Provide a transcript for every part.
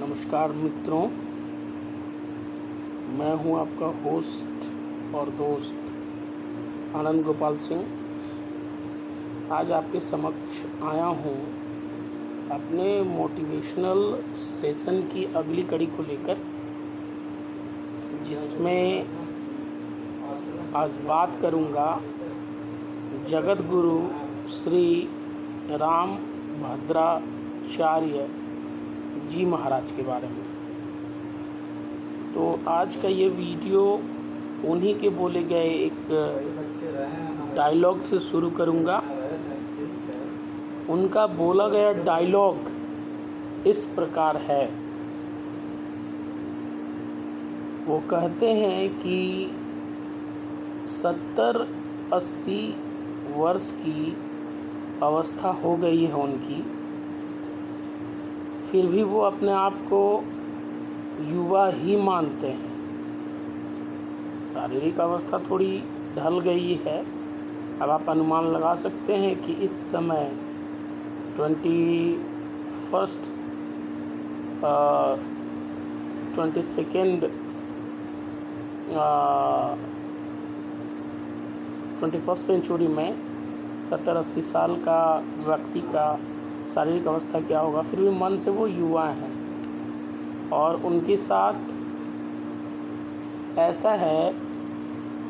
नमस्कार मित्रों, मैं हूं आपका होस्ट और दोस्त आनंद गोपाल सिंह। आज आपके समक्ष आया हूं अपने मोटिवेशनल सेशन की अगली कड़ी को लेकर, जिसमें आज बात करूंगा जगत गुरु श्री राम भद्राचार्य जी महाराज के बारे में। तो आज का ये वीडियो उन्हीं के बोले गए एक डायलॉग से शुरू करूंगा। उनका बोला गया डायलॉग इस प्रकार है। वो कहते हैं कि 70-80 वर्ष की अवस्था हो गई है उनकी, फिर भी वो अपने आप को युवा ही मानते हैं। शारीरिक अवस्था थोड़ी ढल गई है। अब आप अनुमान लगा सकते हैं कि इस समय 21st सेंचुरी में 70-80 साल का व्यक्ति का शारीरिक अवस्था क्या होगा। फिर भी मन से वो युवा हैं। और उनके साथ ऐसा है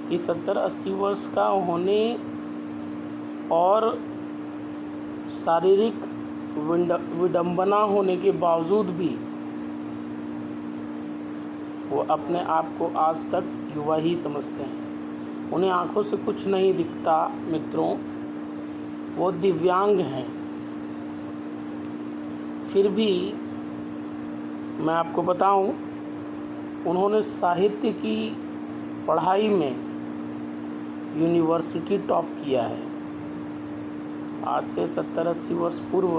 कि 70-80 वर्ष का होने और शारीरिक विडंबना होने के बावजूद भी वो अपने आप को आज तक युवा ही समझते हैं। उन्हें आंखों से कुछ नहीं दिखता मित्रों, वो दिव्यांग हैं। फिर भी मैं आपको बताऊं, उन्होंने साहित्य की पढ़ाई में यूनिवर्सिटी टॉप किया है। आज से 70-80 वर्ष पूर्व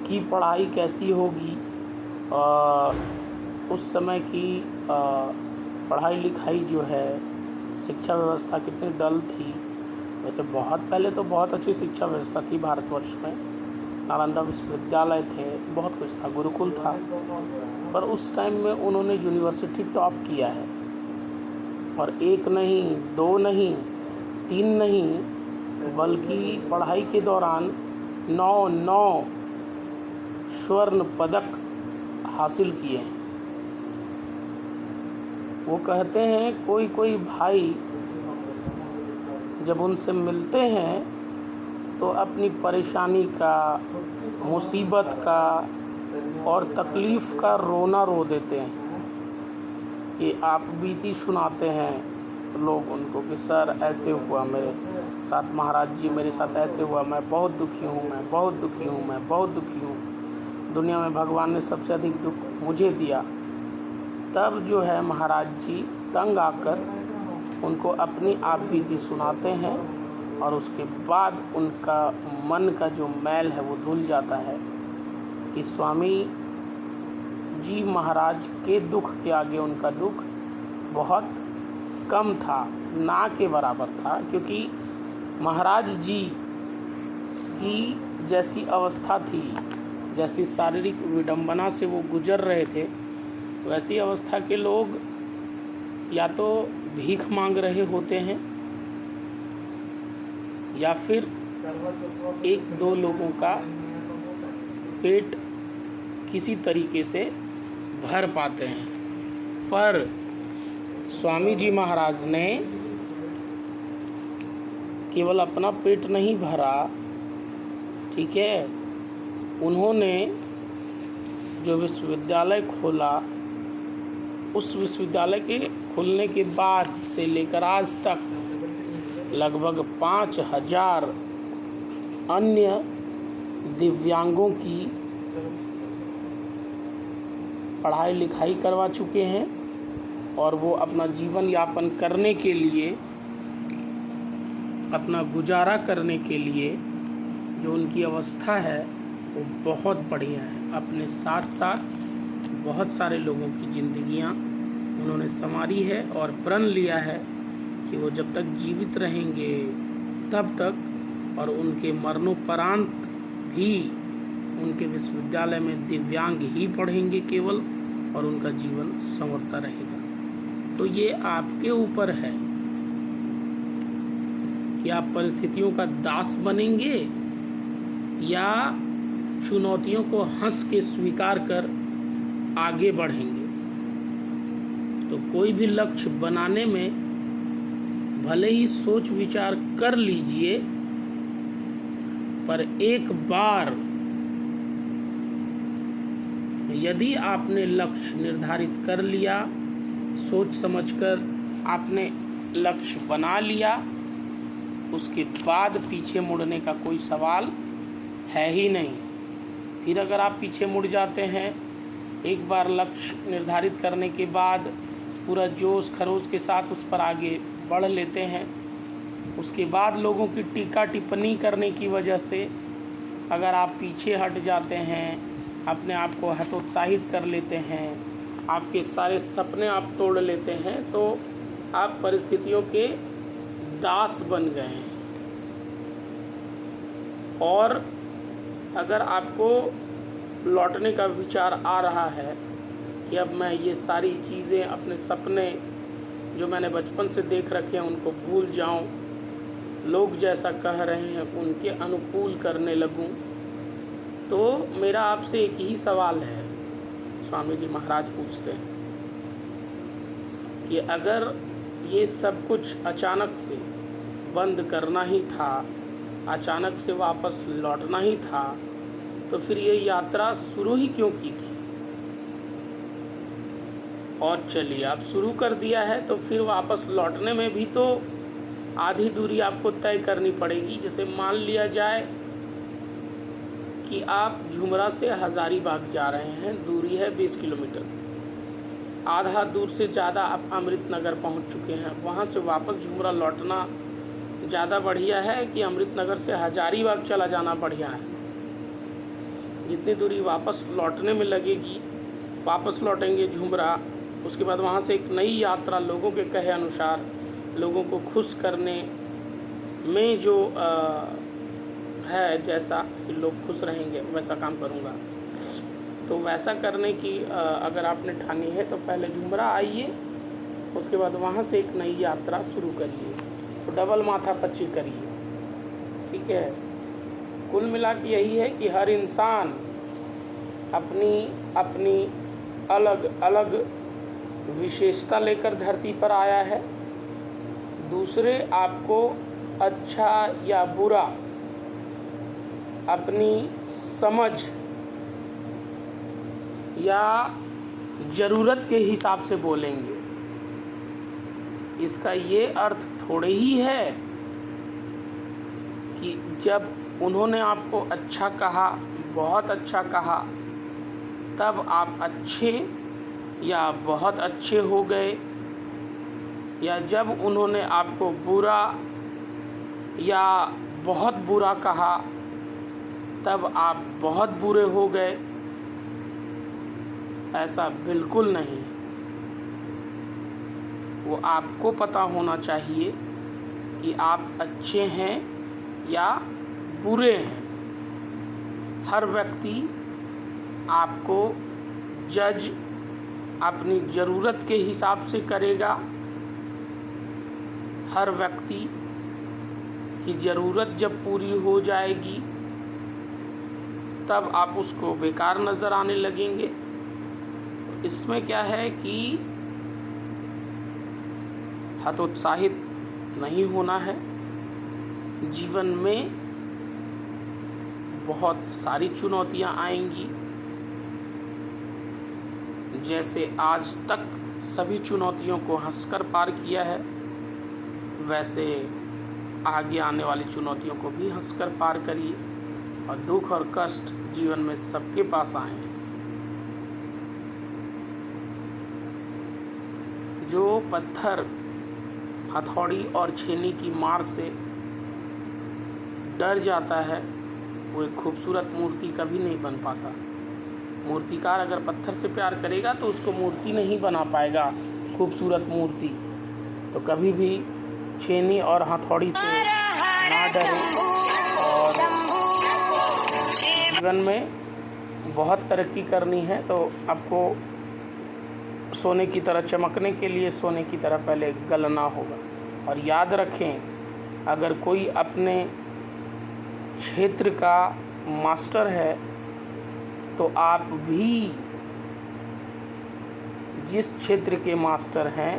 की पढ़ाई कैसी होगी, उस समय की पढ़ाई लिखाई जो है, शिक्षा व्यवस्था कितनी डल थी। वैसे बहुत पहले तो बहुत अच्छी शिक्षा व्यवस्था थी भारतवर्ष में। नालंदा विश्वविद्यालय थे, बहुत कुछ था, गुरुकुल था। पर उस टाइम में उन्होंने यूनिवर्सिटी टॉप किया है। और एक नहीं, दो नहीं, तीन नहीं, बल्कि पढ़ाई के दौरान 9 स्वर्ण पदक हासिल किए हैं। वो कहते हैं कोई कोई भाई जब उनसे मिलते हैं तो अपनी परेशानी का, मुसीबत का और तकलीफ़ का रोना रो देते हैं कि आप बीती सुनाते हैं लोग उनको कि सर ऐसे हुआ मेरे साथ, महाराज जी मेरे साथ ऐसे हुआ, मैं बहुत दुखी हूँ, मैं बहुत दुखी हूँ, मैं बहुत दुखी हूँ, दुनिया में भगवान ने सबसे अधिक दुख मुझे दिया। तब जो है महाराज जी तंग आकर उनको अपनी आप बीती सुनाते हैं और उसके बाद उनका मन का जो मैल है वो धुल जाता है कि स्वामी जी महाराज के दुख के आगे उनका दुख बहुत कम था, ना के बराबर था। क्योंकि महाराज जी की जैसी अवस्था थी, जैसी शारीरिक विडंबना से वो गुजर रहे थे, वैसी अवस्था के लोग या तो भीख मांग रहे होते हैं या फिर 1-2 लोगों का पेट किसी तरीके से भर पाते हैं। पर स्वामी जी महाराज ने केवल अपना पेट नहीं भरा, ठीक है, उन्होंने जो विश्वविद्यालय खोला, उस विश्वविद्यालय के खुलने के बाद से लेकर आज तक लगभग 5000 अन्य दिव्यांगों की पढ़ाई लिखाई करवा चुके हैं। और वो अपना जीवन यापन करने के लिए, अपना गुजारा करने के लिए जो उनकी अवस्था है वो बहुत बढ़िया है। अपने साथ साथ बहुत सारे लोगों की ज़िंदगियां उन्होंने संवारी है और प्रण लिया है कि वो जब तक जीवित रहेंगे तब तक, और उनके मरणोपरांत भी उनके विश्वविद्यालय में दिव्यांग ही पढ़ेंगे केवल, और उनका जीवन संवरता रहेगा। तो ये आपके ऊपर है कि आप परिस्थितियों का दास बनेंगे या चुनौतियों को हंस के स्वीकार कर आगे बढ़ेंगे। तो कोई भी लक्ष्य बनाने में भले ही सोच विचार कर लीजिए, पर एक बार यदि आपने लक्ष्य निर्धारित कर लिया, सोच समझकर आपने लक्ष्य बना लिया, उसके बाद पीछे मुड़ने का कोई सवाल है ही नहीं। फिर अगर आप पीछे मुड़ जाते हैं, एक बार लक्ष्य निर्धारित करने के बाद पूरा जोश खरोश के साथ उस पर आगे बढ़ लेते हैं, उसके बाद लोगों की टीका टिप्पणी करने की वजह से अगर आप पीछे हट जाते हैं, अपने आप को हतोत्साहित कर लेते हैं, आपके सारे सपने आप तोड़ लेते हैं, तो आप परिस्थितियों के दास बन गए हैं। और अगर आपको लौटने का विचार आ रहा है कि अब मैं ये सारी चीज़ें, अपने सपने जो मैंने बचपन से देख रखे हैं उनको भूल जाऊं, लोग जैसा कह रहे हैं उनके अनुकूल करने लगूं, तो मेरा आपसे एक ही सवाल है। स्वामी जी महाराज पूछते हैं कि अगर ये सब कुछ अचानक से बंद करना ही था, अचानक से वापस लौटना ही था, तो फिर ये यात्रा शुरू ही क्यों की थी? और चलिए, आप शुरू कर दिया है तो फिर वापस लौटने में भी तो आधी दूरी आपको तय करनी पड़ेगी। जैसे मान लिया जाए कि आप झुमरा से हजारीबाग जा रहे हैं, दूरी है 20 किलोमीटर, आधा दूर से ज़्यादा आप अमृतनगर पहुंच चुके हैं, वहां से वापस झुमरा लौटना ज़्यादा बढ़िया है कि अमृतनगर से हजारीबाग चला जाना बढ़िया है? जितनी दूरी वापस लौटने में लगेगी, वापस लौटेंगे झुमरा, उसके बाद वहाँ से एक नई यात्रा लोगों के कहे अनुसार, लोगों को खुश करने में जो है, जैसा कि लोग खुश रहेंगे वैसा काम करूँगा। तो वैसा करने की अगर आपने ठानी है तो पहले झुमरा आइए, उसके बाद वहाँ से एक नई यात्रा शुरू करिए, तो डबल माथापच्ची करिए। ठीक है, कुल मिला के यही है कि हर इंसान अपनी अपनी अलग अलग विशेषता लेकर धरती पर आया है। दूसरे आपको अच्छा या बुरा अपनी समझ या ज़रूरत के हिसाब से बोलेंगे। इसका ये अर्थ थोड़े ही है कि जब उन्होंने आपको अच्छा कहा, बहुत अच्छा कहा, तब आप अच्छे या बहुत अच्छे हो गए, या जब उन्होंने आपको बुरा या बहुत बुरा कहा तब आप बहुत बुरे हो गए। ऐसा बिल्कुल नहीं। वो आपको पता होना चाहिए कि आप अच्छे हैं या बुरे हैं। हर व्यक्ति आपको जज अपनी ज़रूरत के हिसाब से करेगा। हर व्यक्ति की ज़रूरत जब पूरी हो जाएगी तब आप उसको बेकार नज़र आने लगेंगे। इसमें क्या है कि हतोत्साहित नहीं होना है। जीवन में बहुत सारी चुनौतियां आएंगी। जैसे आज तक सभी चुनौतियों को हंसकर पार किया है, वैसे आगे आने वाली चुनौतियों को भी हंसकर पार करिए। और दुख और कष्ट जीवन में सबके पास आए हैं। जो पत्थर हथौड़ी और छेनी की मार से डर जाता है, वो एक खूबसूरत मूर्ति कभी नहीं बन पाता। मूर्तिकार अगर पत्थर से प्यार करेगा तो उसको मूर्ति नहीं बना पाएगा, खूबसूरत मूर्ति। तो कभी भी छेनी और हथौड़ी से ना डरे और जीवन में बहुत तरक्की करनी है तो आपको सोने की तरह चमकने के लिए सोने की तरह पहले गलना होगा। और याद रखें, अगर कोई अपने क्षेत्र का मास्टर है तो आप भी जिस क्षेत्र के मास्टर हैं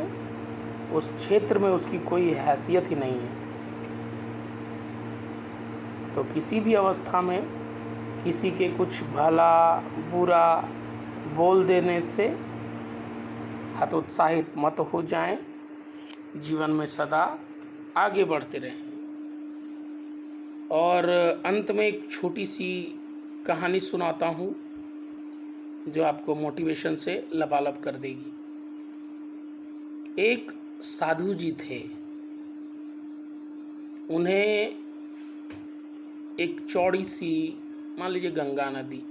उस क्षेत्र में उसकी कोई हैसियत ही नहीं है। तो किसी भी अवस्था में किसी के कुछ भला बुरा बोल देने से हतोत्साहित मत हो जाएं, जीवन में सदा आगे बढ़ते रहें। और अंत में एक छोटी सी कहानी सुनाता हूँ जो आपको मोटिवेशन से लबालब कर देगी। एक साधु जी थे, उन्हें एक चौड़ी सी, मान लीजिए गंगा नदी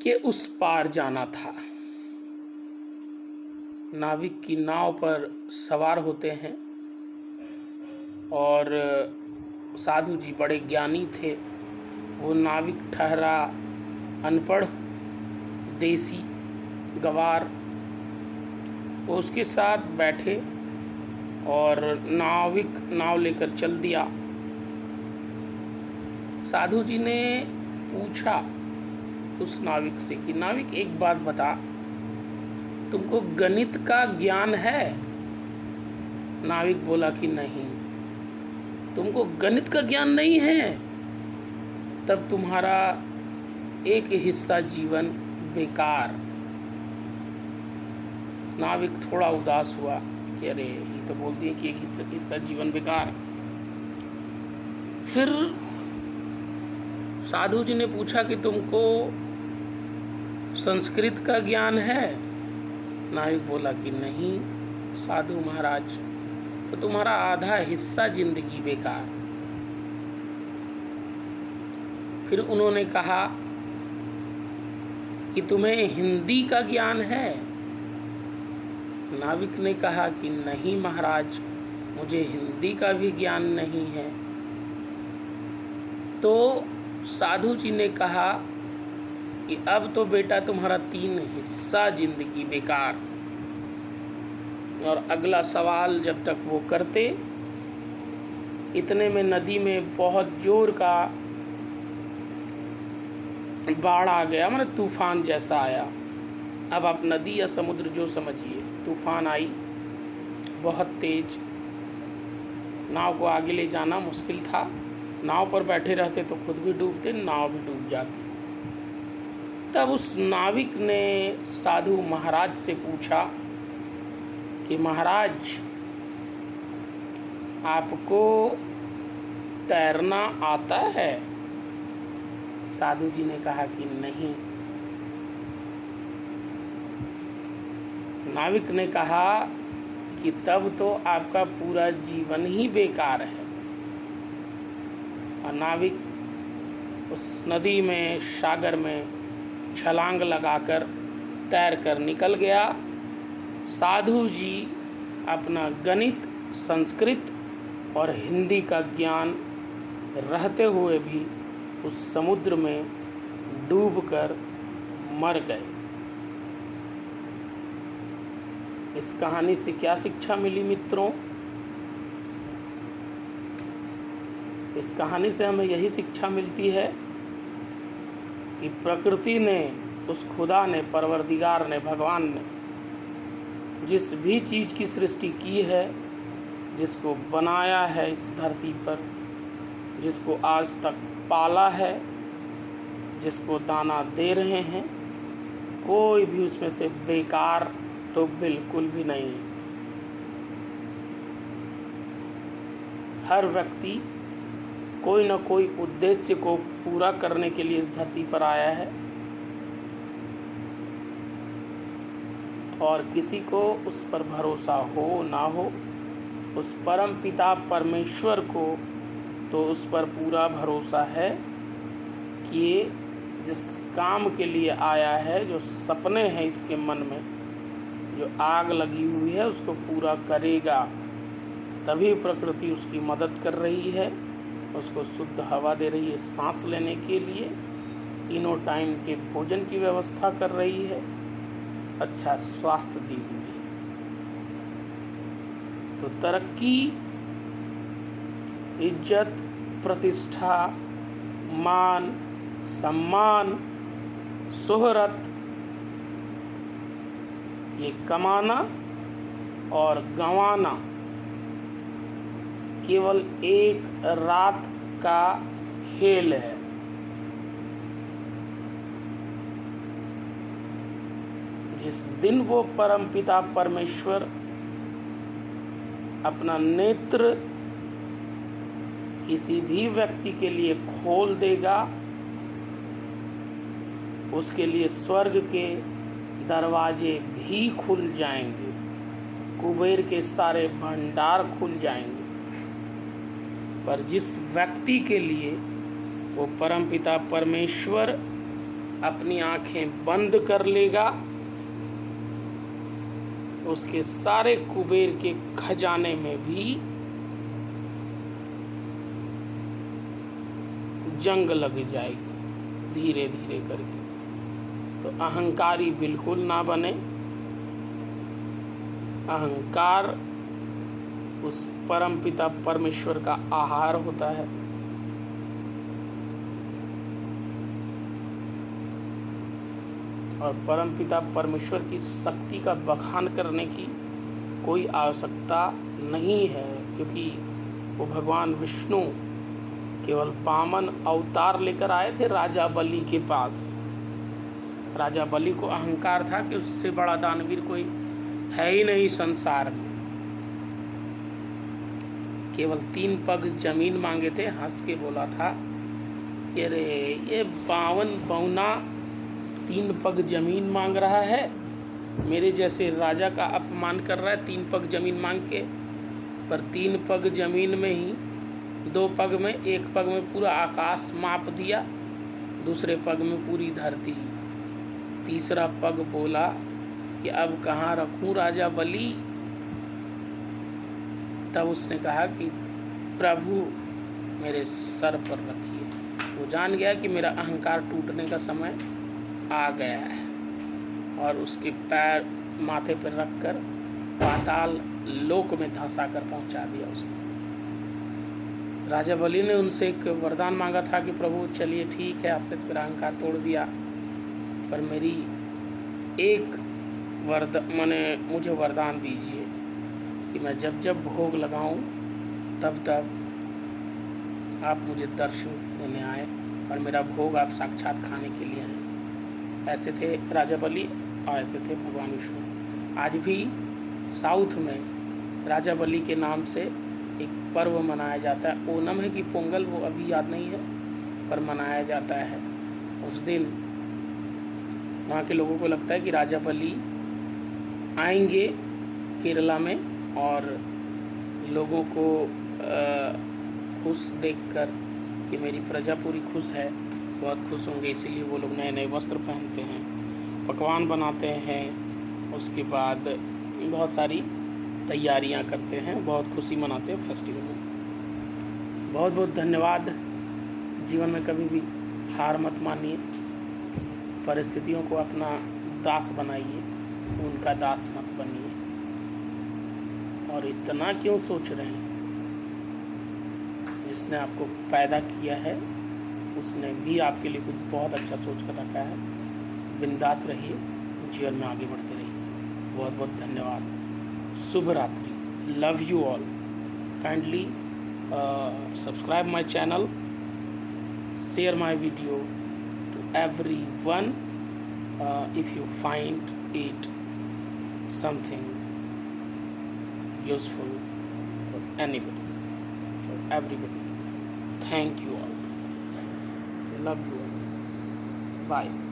के उस पार जाना था। नाविक की नाव पर सवार होते हैं और साधु जी बड़े ज्ञानी थे। वो नाविक ठहरा अनपढ़ देसी गवार, वो उसके साथ बैठे और नाविक नाव लेकर चल दिया। साधु जी ने पूछा उस नाविक से कि नाविक एक बात बता, तुमको गणित का ज्ञान है? नाविक बोला कि नहीं। तुमको गणित का ज्ञान नहीं है, तब तुम्हारा एक हिस्सा जीवन बेकार। नाविक थोड़ा उदास हुआ कि अरे ये तो बोल दिए कि एक हिस्सा जीवन बेकार। फिर साधु जी ने पूछा कि तुमको संस्कृत का ज्ञान है? नाविक बोला कि नहीं साधु महाराज, तो तुम्हारा आधा हिस्सा जिंदगी बेकार। फिर उन्होंने कहा कि तुम्हें हिंदी का ज्ञान है? नाविक ने कहा कि नहीं महाराज, मुझे हिंदी का भी ज्ञान नहीं है। तो साधु जी ने कहा कि अब तो बेटा तुम्हारा 3 हिस्सा जिंदगी बेकार। और अगला सवाल जब तक वो करते, इतने में नदी में बहुत जोर का बाढ़ आ गया, माने तूफान जैसा आया। अब आप नदी या समुद्र जो समझिए, तूफान आई बहुत तेज। नाव को आगे ले जाना मुश्किल था। नाव पर बैठे रहते तो खुद भी डूबते, नाव भी डूब जाती। तब उस नाविक ने साधु महाराज से पूछा कि महाराज, आपको तैरना आता है? साधु जी ने कहा कि नहीं। नाविक ने कहा कि तब तो आपका पूरा जीवन ही बेकार है। और नाविक उस नदी में, सागर में छलांग लगाकर तैर कर निकल गया। साधु जी अपना गणित, संस्कृत और हिंदी का ज्ञान रहते हुए भी उस समुद्र में डूबकर मर गए। इस कहानी से क्या शिक्षा मिली मित्रों? इस कहानी से हमें यही शिक्षा मिलती है कि प्रकृति ने, उस खुदा ने, परवरदिगार ने, भगवान ने जिस भी चीज़ की सृष्टि की है, जिसको बनाया है इस धरती पर, जिसको आज तक पाला है, जिसको दाना दे रहे हैं, कोई भी उसमें से बेकार तो बिल्कुल भी नहीं है। हर व्यक्ति कोई न कोई उद्देश्य को पूरा करने के लिए इस धरती पर आया है और किसी को उस पर भरोसा हो ना हो, उस परम पिता परमेश्वर को तो उस पर पूरा भरोसा है कि ये जिस काम के लिए आया है, जो सपने हैं इसके मन में, जो आग लगी हुई है, उसको पूरा करेगा। तभी प्रकृति उसकी मदद कर रही है, उसको शुद्ध हवा दे रही है सांस लेने के लिए। तीनों टाइम के भोजन की व्यवस्था कर रही है, अच्छा स्वास्थ्य दी हुई है। तो तरक्की, इज्जत, प्रतिष्ठा, मान, सम्मान, शोहरत, ये कमाना और गंवाना केवल एक रात का खेल है। जिस दिन वो परमपिता परमेश्वर अपना नेत्र किसी भी व्यक्ति के लिए खोल देगा, उसके लिए स्वर्ग के दरवाजे भी खुल जाएंगे, कुबेर के सारे भंडार खुल जाएंगे। पर जिस व्यक्ति के लिए वो परमपिता परमेश्वर अपनी आंखें बंद कर लेगा, उसके सारे कुबेर के खजाने में भी जंग लग जाएगी धीरे धीरे करके। तो अहंकारी बिल्कुल ना बने। अहंकार उस परमपिता परमेश्वर का आहार होता है। और परमपिता परमेश्वर की शक्ति का बखान करने की कोई आवश्यकता नहीं है, क्योंकि वो भगवान विष्णु केवल वामन अवतार लेकर आए थे राजा बलि के पास। राजा बलि को अहंकार था कि उससे बड़ा दानवीर कोई है ही नहीं संसार में। केवल 3 पग जमीन मांगे थे, हंस के बोला था कि अरे ये 52 बौना 3 पग जमीन मांग रहा है, मेरे जैसे राजा का अपमान कर रहा है 3 पग जमीन मांग के। पर 3 पग जमीन में ही 2 पग में, 1 पग में पूरा आकाश माप दिया, दूसरे पग में पूरी धरती। तीसरा पग बोला कि अब कहाँ रखूं राजा बलि। तब उसने कहा कि प्रभु मेरे सर पर रखिए। वो जान गया कि मेरा अहंकार टूटने का समय आ गया है, और उसके पैर माथे पर रखकर पाताल लोक में धंसा कर पहुंचा दिया उसको। राजा बलि ने उनसे एक वरदान मांगा था कि प्रभु चलिए ठीक है, आपने तो मेरा अहंकार तोड़ दिया, पर मेरी एक मुझे वरदान दीजिए कि मैं जब जब भोग लगाऊं तब तब आप मुझे दर्शन देने आए और मेरा भोग आप साक्षात खाने के लिए आए। ऐसे थे राजा बलि और ऐसे थे भगवान विष्णु। आज भी साउथ में राजा बलि के नाम से एक पर्व मनाया जाता है। ओणम है कि पोंगल, वो अभी याद नहीं है, पर मनाया जाता है। उस दिन वहाँ के लोगों को लगता है कि राजा बलि आएंगे केरला में और लोगों को खुश देखकर कि मेरी प्रजा पूरी खुश है, बहुत खुश होंगे, इसीलिए वो लोग नए नए वस्त्र पहनते हैं, पकवान बनाते हैं, उसके बाद बहुत सारी तैयारियां करते हैं, बहुत खुशी मनाते हैं फेस्टिवल में। बहुत बहुत धन्यवाद। जीवन में कभी भी हार मत मानिए, परिस्थितियों को अपना दास बनाइए, उनका दास मत बनिए। और इतना क्यों सोच रहे हैं? जिसने आपको पैदा किया है उसने भी आपके लिए कुछ बहुत अच्छा सोच कर रखा है। बिंदास रहिए, जीवन में आगे बढ़ते रहिए। बहुत बहुत धन्यवाद। शुभ रात्रि। Love you all. Kindly subscribe my channel, share my video to everyone if you find it something useful for anybody, for everybody. Thank you all. Love you all. Bye.